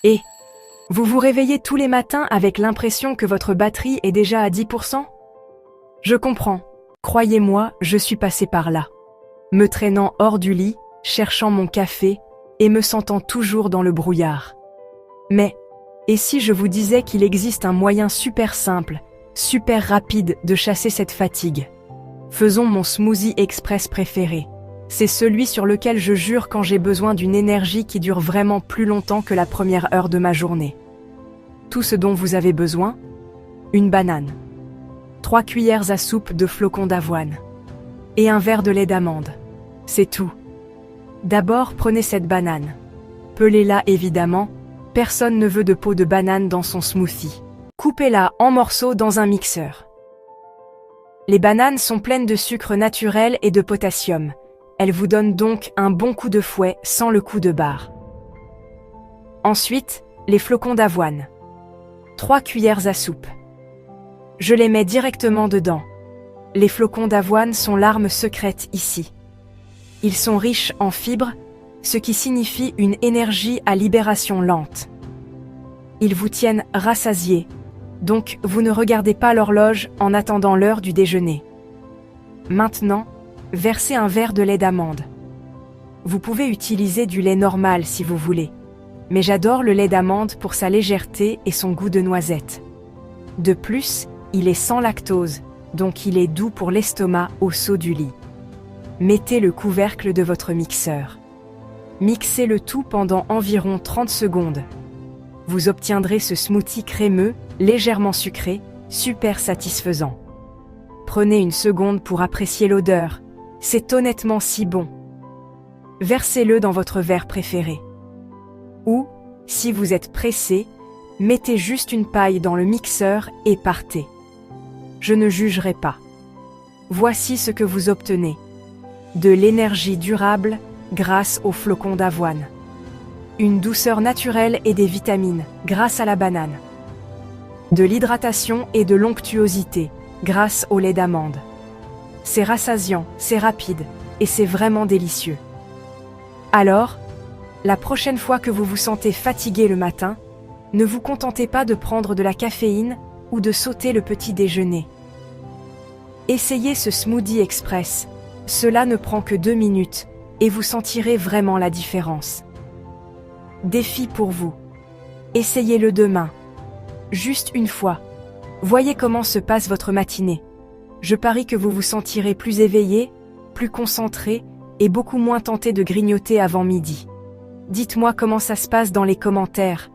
Et vous vous réveillez tous les matins avec l'impression que votre batterie est déjà à 10%? Je comprends. Croyez-moi, je suis passé par là. Me traînant hors du lit, cherchant mon café et me sentant toujours dans le brouillard. Mais, et si je vous disais qu'il existe un moyen super simple, super rapide de chasser cette fatigue? Faisons mon smoothie express préféré. C'est celui sur lequel je jure quand j'ai besoin d'une énergie qui dure vraiment plus longtemps que la première heure de ma journée. Tout ce dont vous avez besoin? Une banane, 3 cuillères à soupe de flocons d'avoine et un verre de lait d'amande. C'est tout. D'abord, prenez cette banane. Pelez-la évidemment, personne ne veut de peau de banane dans son smoothie. Coupez-la en morceaux dans un mixeur. Les bananes sont pleines de sucre naturel et de potassium. Elles vous donnent donc un bon coup de fouet sans le coup de barre. Ensuite, les flocons d'avoine. 3 cuillères à soupe. Je les mets directement dedans. Les flocons d'avoine sont l'arme secrète ici. Ils sont riches en fibres, ce qui signifie une énergie à libération lente. Ils vous tiennent rassasiés, donc vous ne regardez pas l'horloge en attendant l'heure du déjeuner. Maintenant, versez un verre de lait d'amande. Vous pouvez utiliser du lait normal si vous voulez, mais j'adore le lait d'amande pour sa légèreté et son goût de noisette. De plus, il est sans lactose, donc il est doux pour l'estomac au saut du lit. Mettez le couvercle de votre mixeur. Mixez le tout pendant environ 30 secondes. Vous obtiendrez ce smoothie crémeux, légèrement sucré, super satisfaisant. Prenez une seconde pour apprécier l'odeur. C'est honnêtement si bon. Versez-le dans votre verre préféré. Ou, si vous êtes pressé, mettez juste une paille dans le mixeur et partez. Je ne jugerai pas. Voici ce que vous obtenez. De l'énergie durable grâce aux flocons d'avoine. Une douceur naturelle et des vitamines grâce à la banane. De l'hydratation et de l'onctuosité grâce au lait d'amande. C'est rassasiant, c'est rapide et c'est vraiment délicieux. Alors, la prochaine fois que vous vous sentez fatigué le matin, ne vous contentez pas de prendre de la caféine ou de sauter le petit déjeuner. Essayez ce smoothie express. Cela ne prend que 2 minutes et vous sentirez vraiment la différence. Défi pour vous. Essayez-le demain. Juste une fois. Voyez comment se passe votre matinée. Je parie que vous vous sentirez plus éveillé, plus concentré et beaucoup moins tenté de grignoter avant midi. Dites-moi comment ça se passe dans les commentaires.